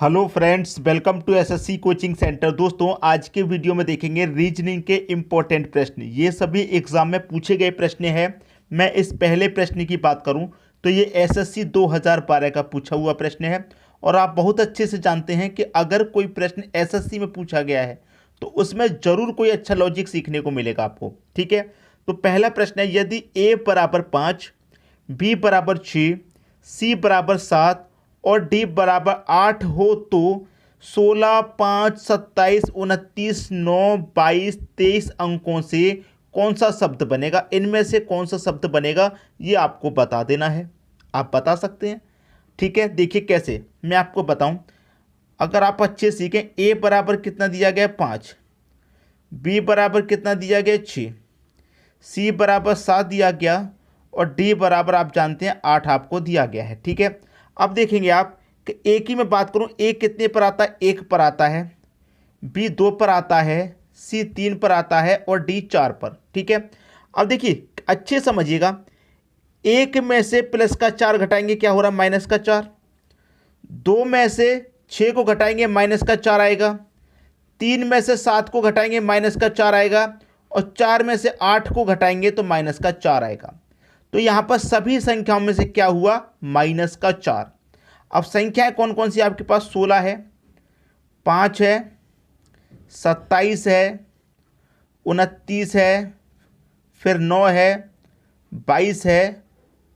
Hello friends, welcome to SSC coaching centre. दोस्तों, आज के वीडियो में देखेंगे रीजनिंग के इम्पोर्टेंट प्रश्न। ये सभी एग्जाम में पूछे गए प्रश्न हैं। मैं इस पहले प्रश्न की बात करूं तो ये एसएससी 2012 का पूछा हुआ प्रश्न है और आप बहुत अच्छे से जानते हैं कि अगर कोई प्रश्न एसएससी में पूछा गया है तो उसमें ज़रूर कोई अच्छा लॉजिक सीखने को मिलेगा आपको। ठीक है, तो पहला प्रश्न है, यदि ए बराबर 5, बी बराबर 6, सी बराबर 7 और डी बराबर 8 हो तो 16, 5, 27, 29, 9, 22, 23 अंकों से कौन सा शब्द बनेगा? इनमें से कौन सा शब्द बनेगा ये आपको बता देना है। आप बता सकते हैं। ठीक है, देखिए कैसे मैं आपको बताऊं। अगर आप अच्छे सीखें, ए बराबर कितना दिया गया? 5, बी बराबर कितना दिया गया? 6, सी बराबर 7 दिया गया और डी बराबर आप जानते हैं 8 आपको दिया गया है। ठीक है, अब देखेंगे आप कि ए की मैं बात करूं, ए कितने पर आता है? 1 पर आता है, बी 2 पर आता है, सी 3 पर आता है और डी 4 पर। ठीक है, अब देखिए अच्छे समझिएगा, 1 में से प्लस का 4 घटाएंगे, क्या हो रहा? माइनस का 4। 2 में से 6 को घटाएंगे, माइनस का 4 आएगा। 3 में से 7 को घटाएंगे, माइनस का 4 आएगा और 4 में से 8 को घटाएंगे तो माइनस का 4 आएगा। तो यहां पर सभी संख्याओं में से क्या हुआ? माइनस का 4। अब संख्याएं कौन कौन सी आपके पास? 16 है, 5 है, 27 है, 29 है, फिर 9 है, 22 है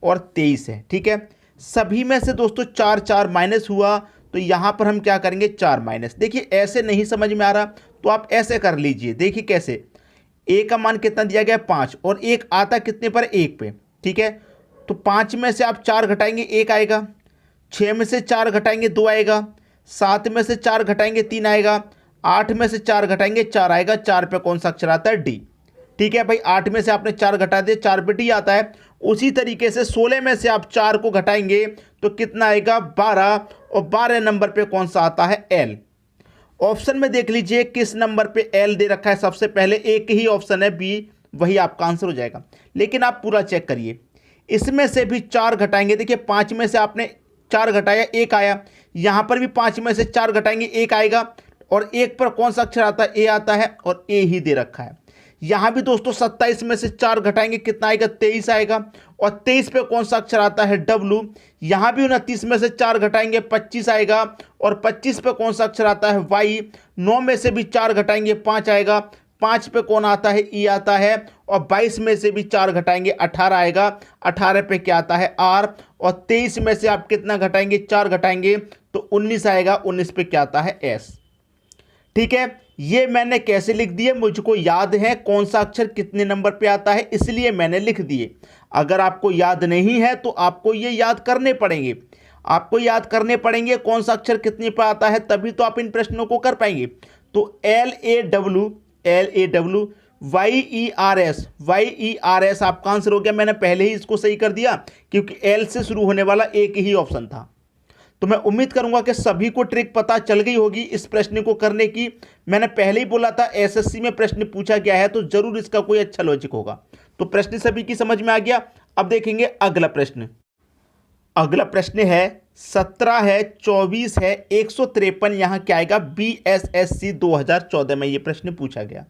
और 23 है। ठीक है, सभी में से दोस्तों 4 4 माइनस हुआ तो यहां पर हम क्या करेंगे? 4 माइनस। देखिए ऐसे नहीं समझ में आ रहा तो आप ऐसे कर लीजिए। देखिए कैसे, ए का मान कितना दिया गया? 5 और 1 आता कितने पर? 1 पे। ठीक है, तो 5 में से आप 4 घटाएंगे, 1 आएगा। 6 में से 4 घटाएंगे, 2 आएगा। 7 में से 4 घटाएंगे, 3 आएगा। 8 में से 4 घटाएंगे, 4 आएगा। 4 पे कौन सा अक्षर आता है? डी। ठीक है भाई, 8 में से आपने 4 घटा दिए, 4 पे डी आता है। उसी तरीके से 16 में से आप 4 को घटाएंगे तो कितना आएगा? 12 और 12 नंबर पे कौन सा आता है? एल। ऑप्शन में देख लीजिए किस नंबर पे एल दे रखा है। सबसे पहले एक ही ऑप्शन है बी, वही आपका आंसर हो जाएगा। लेकिन आप पूरा चेक करिए, इसमें से भी 4 घटाएंगे। देखिए 5 में से आपने 4 घटाया, 1 आया। यहां पर भी 5 में से 4 घटाएंगे, 1 आएगा और 1 पर कौन सा अक्षर आता है? ए आता है और ए ही दे रखा है। यहां भी दोस्तों 27 में से 4 घटाएंगे, कितना आएगा? 23 आएगा और 23 पे कौन सा अक्षर आता है? डब्लू। यहां भी 29 में से 4 घटाएंगे, 25 आएगा और 25 पे कौन सा अक्षर आता है? वाई। 9 में से भी 4 घटाएंगे, 5 आएगा। 5 पे कौन आता है? ई आता है और 22 में से भी 4 घटाएंगे, 18 आएगा। 18 पे क्या आता है? आर। और 23 में से आप कितना घटाएंगे? 4 घटाएंगे तो 19 आएगा। 19 पे क्या आता है? एस। ठीक है, ये मैंने कैसे लिख दिए? मुझको याद है कौन सा अक्षर कितने नंबर पे आता है, इसलिए मैंने लिख दिए। अगर आपको याद नहीं है तो आपको ये याद करने पड़ेंगे। आपको याद करने पड़ेंगे कौन सा अक्षर कितने पे आता है, तभी तो आप इन प्रश्नों को कर पाएंगे। तो LAW YERS आपका आंसर हो गया। मैंने पहले ही इसको सही कर दिया क्योंकि एल से शुरू होने वाला एक ही ऑप्शन था। तो मैं उम्मीद करूंगा कि सभी को ट्रिक पता चल गई होगी इस प्रश्न को करने की। मैंने पहले ही बोला था एसएससी में प्रश्न पूछा गया है तो जरूर इसका कोई अच्छा लॉजिक होगा। तो प्रश्न सभी की समझ में आ गया। अब देखेंगे अगला प्रश्न। अगला प्रश्न है 17 है, 24 है, 153। यहां क्या आएगा? BSSC 2014 में ये प्रश्न पूछा गया।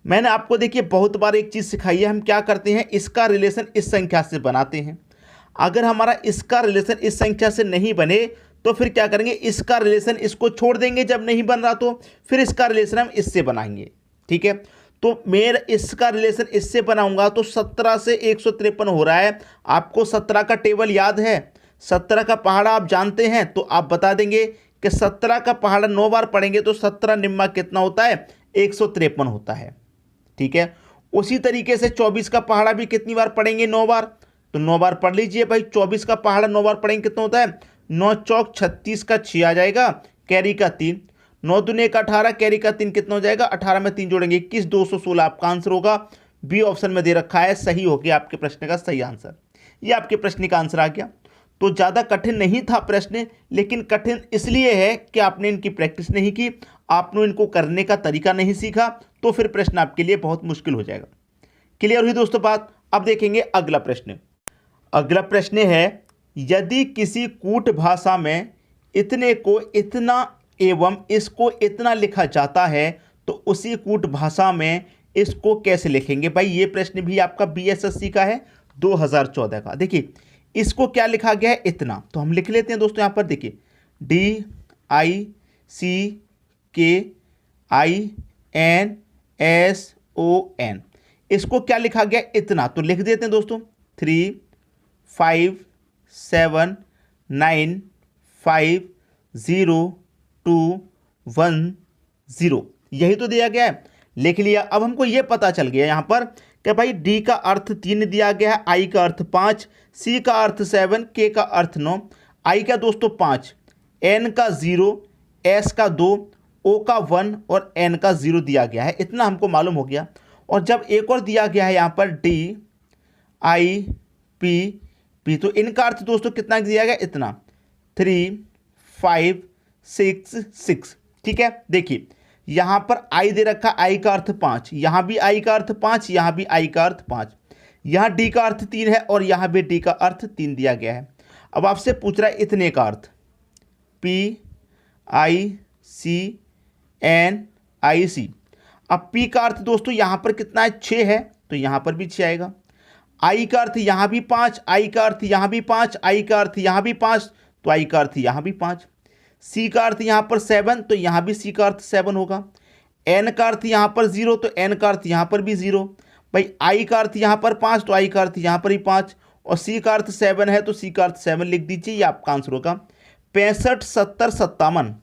मैंने आपको देखिए बहुत बार एक चीज सिखाई है। हम क्या करते हैं? इसका रिलेशन इस संख्या से बनाते हैं। अगर हमारा इसका रिलेशन इस संख्या से नहीं बने तो फिर क्या करेंगे? इसका रिलेशन इसको छोड़ देंगे। जब नहीं बन रहा तो फिर इसका रिलेशन हम इससे बनाएंगे। ठीक है, तो मेरा इसका रिलेशन इससे बनाऊंगा तो 17 से 153 हो रहा है। आपको 17 का टेबल याद है? 17 का पहाड़ा आप जानते हैं तो आप बता देंगे कि 17 का पहाड़ा 9 बार पढ़ेंगे तो 17 निम्मा कितना होता है? 153 होता है। ठीक है, उसी तरीके से 24 का पहाड़ा भी कितनी बार पढ़ेंगे? 9 बार। तो 9 बार पढ़ लीजिए भाई। 24 का पहाड़ा 9 बार पढ़ेंगे, कितना होता है? 9 चौक 36 का 6 आ जाएगा, कैरी का 3। 9 दूने का 18, कैरी का 3 कितना हो जाएगा? 18 में 3 जोड़ेंगे 21, 216 आपका आंसर होगा। बी ऑप्शन में दे रखा है, सही हो गया आपके प्रश्न का सही आंसर। ये आपके प्रश्न का आंसर आ गया। तो ज़्यादा कठिन नहीं था प्रश्न, लेकिन कठिन इसलिए है कि आपने इनकी प्रैक्टिस नहीं की, आपने इनको करने का तरीका नहीं सीखा, तो फिर प्रश्न आपके लिए बहुत मुश्किल हो जाएगा। क्लियर हुई दोस्तों बात? अब देखेंगे अगला प्रश्न। अगला प्रश्न है, यदि किसी कूट भाषा में इतने को इतना एवं इसको इतना लिखा जाता है तो उसी कूट भाषा में इसको कैसे लिखेंगे। भाई ये प्रश्न भी आपका बीएसएससी का है 2014 का। देखिए इसको क्या लिखा गया है, इतना, तो हम लिख लेते हैं दोस्तों। यहाँ पर देखिए DICKINSON, इसको क्या लिखा गया, इतना, तो लिख देते हैं दोस्तों 3 5 7 9 5 0 2 1 0, यही तो दिया गया है, लिख लिया। अब हमको ये पता चल गया यहाँ पर कि भाई डी का अर्थ 3 दिया गया है, आई का अर्थ 5, सी का अर्थ 7, के का अर्थ 9, आई का दोस्तों 5, एन का 0, एस का 2, ओ का 1 और एन का 0 दिया गया है। इतना हमको मालूम हो गया। और जब एक और दिया गया है यहाँ पर डी आई पी पी, तो इनका अर्थ दोस्तों कितना दिया गया, इतना 3 5 6 6। ठीक है, देखिए यहाँ पर आई दे रखा, आई का अर्थ 5, यहाँ भी आई का अर्थ 5, यहाँ भी आई का अर्थ 5, यहाँ डी का अर्थ 3 है और यहाँ भी डी का अर्थ 3 दिया गया है। अब आपसे पूछ रहा है इतने का अर्थ, PICNIC। अब P का अर्थ दोस्तों यहाँ पर कितना है, 6 है, तो यहाँ पर भी 6 आएगा। I का अर्थ यहाँ भी 5, I का अर्थ यहाँ भी 5, I का अर्थ यहाँ भी 5, तो I का अर्थ यहाँ भी 5। C का अर्थ यहाँ पर 7, तो यहाँ भी C का अर्थ 7 होगा। N का अर्थ यहाँ पर 0, तो N का अर्थ यहाँ पर भी 0। भाई I का अर्थ यहाँ पर 5, तो I का अर्थ यहाँ पर ही 5, और C का अर्थ 7 है, तो C का अर्थ 7 लिख दीजिए, ये आपका आंसर होगा। 65 70 57,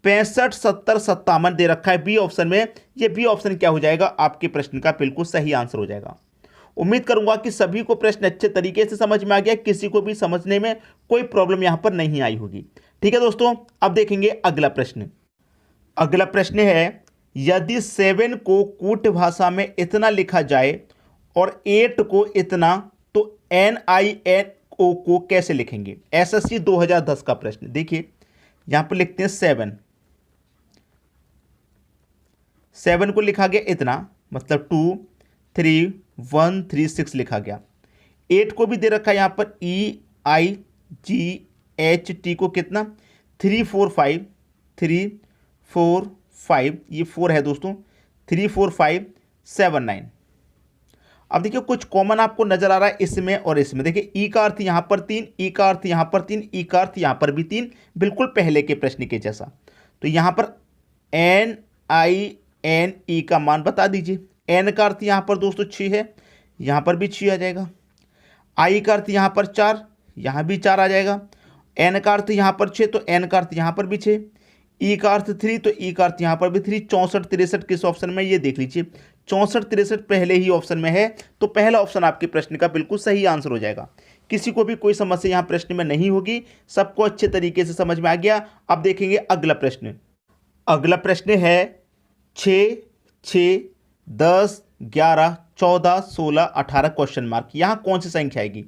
65 70 57 दे रखा है बी ऑप्शन में। ये बी ऑप्शन क्या हो जाएगा, आपके प्रश्न का बिल्कुल सही आंसर हो जाएगा। उम्मीद करूंगा कि सभी को प्रश्न अच्छे तरीके से समझ में आ गया, किसी को भी समझने में कोई प्रॉब्लम यहां पर नहीं आई होगी। ठीक है दोस्तों, अब देखेंगे अगला प्रश्न। अगला प्रश्न है, यदि 7 को कूट भाषा में इतना लिखा जाए और 8 को इतना, तो NINO को कैसे लिखेंगे। SSC 2010 का प्रश्न। देखिए यहां पर लिखते हैं 7 को लिखा गया इतना, मतलब 2 3 1 3 6 लिखा गया। 8 को भी दे रखा है यहां पर EIGHT को कितना, 3 4 5 3 4 5, ये 4 है दोस्तों, 3 4 5 7 9। अब देखिए कुछ कॉमन आपको नजर आ रहा है इसमें और इसमें। देखिए ई का अर्थ यहां पर 3, ई का अर्थ यहां पर 3, ई का अर्थ यहां पर भी 3, बिल्कुल पहले के प्रश्न के जैसा। तो यहां पर NINE का मान बता दीजिए। एन का अर्थ यहां पर दोस्तों 6 है, यहां पर भी 6 आ जाएगा। आई का अर्थ यहां पर 4, यहां भी 4 आ जाएगा। एन का अर्थ यहां पर 6, तो एन का अर्थ यहां पर भी 6। ई का अर्थ 3, तो ई का अर्थ यहां पर भी 3। 64 63 किस ऑप्शन में, ये देख लीजिए 64 63 पहले ही ऑप्शन में है, तो पहला ऑप्शन आपके प्रश्न का बिल्कुल सही आंसर हो जाएगा। किसी को भी कोई समस्या यहां प्रश्न में नहीं होगी, सबको अच्छे तरीके से समझ में आ गया। अब देखेंगे अगला प्रश्न। अगला प्रश्न है 6 6 10 11 14 16 18 क्वेश्चन मार्क, यहाँ कौन सी संख्या आएगी।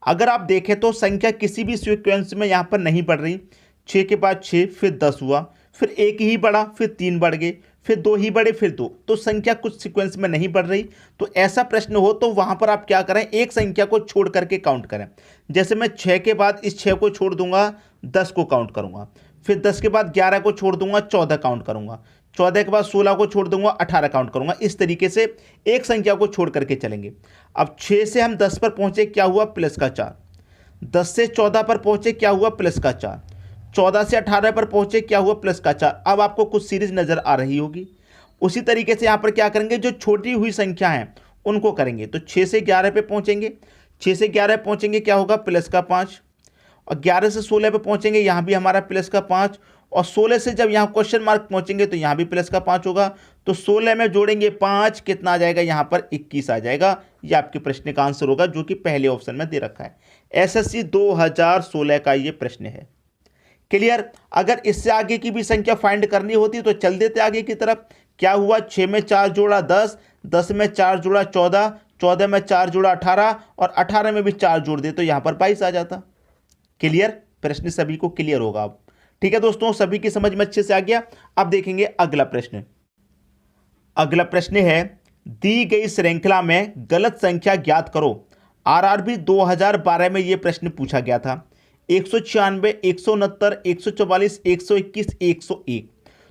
अगर आप देखें तो संख्या किसी भी सीक्वेंस में यहाँ पर नहीं बढ़ रही। 6 के बाद 6, फिर 10 हुआ, फिर 1 ही बढ़ा, फिर 3 बढ़ गए, फिर 2 ही बढ़े, फिर 2, तो संख्या कुछ सीक्वेंस में नहीं बढ़ रही। तो ऐसा प्रश्न हो तो वहाँ पर आप क्या करें, एक संख्या को छोड़ करके काउंट करें। जैसे मैं 6 के बाद इस 6 को छोड़ दूंगा, 10 को काउंट करूंगा, फिर 10 के बाद 11 को छोड़ दूंगा, 14 काउंट करूंगा, 14 के बाद 16 को छोड़ दूंगा, 18 काउंट करूंगा। इस तरीके से एक संख्या को छोड़ करके चलेंगे। अब 6 से हम 10 पर पहुंचे, क्या हुआ, प्लस का 4। 10 से 14 पर पहुंचे, क्या हुआ, प्लस का 4। 14 से 18 पर पहुंचे, क्या हुआ, प्लस का 4। अब आपको कुछ सीरीज नजर आ रही होगी। उसी तरीके से यहां पर क्या करेंगे, जो छोटी हुई संख्या है उनको करेंगे। तो 6 से 11 पे पहुंचेंगे, 6 से 11 पहुंचेंगे, क्या होगा, प्लस का 5। और 11 से 16 पे पहुंचेंगे, यहां भी हमारा प्लस का 5। और 16 से जब यहाँ क्वेश्चन मार्क पहुंचेंगे तो यहाँ भी प्लस का 5 होगा। तो 16 में जोड़ेंगे 5, कितना आ जाएगा, यहाँ पर 21 आ जाएगा। ये आपके प्रश्न का आंसर होगा, जो कि पहले ऑप्शन में दे रखा है। SSC 2016 का ये प्रश्न है। क्लियर। अगर इससे आगे की भी संख्या फाइंड करनी होती तो चल देते आगे की तरफ। क्या हुआ, 6 में 4 जोड़ा 10, 10 में 4 जोड़ा 14, 14 में 4 जोड़ा 18, और 18 में भी 4 जोड़ दे तो यहाँ पर 22 आ जाता। क्लियर, प्रश्न सभी को क्लियर होगा अब। ठीक है दोस्तों, सभी की समझ में अच्छे से आ गया। अब देखेंगे अगला प्रश्न। अगला प्रश्न है, दी गई श्रृंखला में गलत संख्या ज्ञात करो। RRB 2012 में यह प्रश्न पूछा गया था। 196, 169, 144, 121, 101।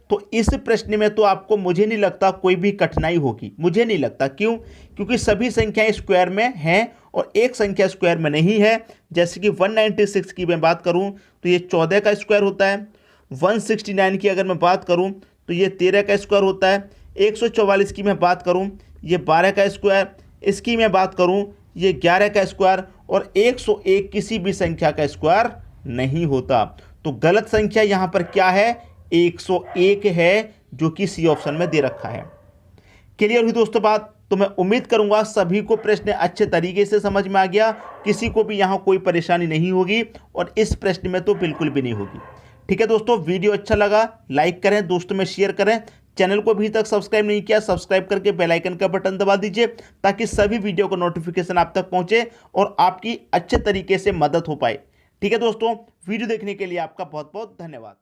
तो इस प्रश्न में तो आपको मुझे नहीं लगता कोई भी कठिनाई होगी, मुझे नहीं लगता। क्यों? क्योंकि सभी संख्याएं स्क्वायर में हैं और एक संख्या स्क्वायर में नहीं है। जैसे कि 196 की मैं बात करूं तो ये 14 का स्क्वायर होता है। 169 की अगर मैं बात करूं तो ये 13 का स्क्वायर होता है। 144 की मैं बात करूं ये 12 का स्क्वायर। इसकी मैं बात करूं ये 11 का स्क्वायर। और 101 किसी भी संख्या का स्क्वायर नहीं होता। तो गलत संख्या यहाँ पर क्या है? 101 है, जो कि सी ऑप्शन में दे रखा है। क्लियर हुई दोस्तों बात? तो मैं उम्मीद करूंगा सभी को प्रश्न अच्छे तरीके से समझ में आ गया, किसी को भी यहाँ कोई परेशानी नहीं होगी और इस प्रश्न में तो बिल्कुल भी नहीं होगी। ठीक है दोस्तों, वीडियो अच्छा लगा लाइक करें, दोस्तों में शेयर करें। चैनल को अभी तक सब्सक्राइब नहीं किया, सब्सक्राइब करके बेल आइकन का बटन दबा दीजिए ताकि सभी वीडियो का नोटिफिकेशन आप तक पहुंचे और आपकी अच्छे तरीके से मदद हो पाए। ठीक है दोस्तों, वीडियो देखने के लिए आपका बहुत बहुत धन्यवाद।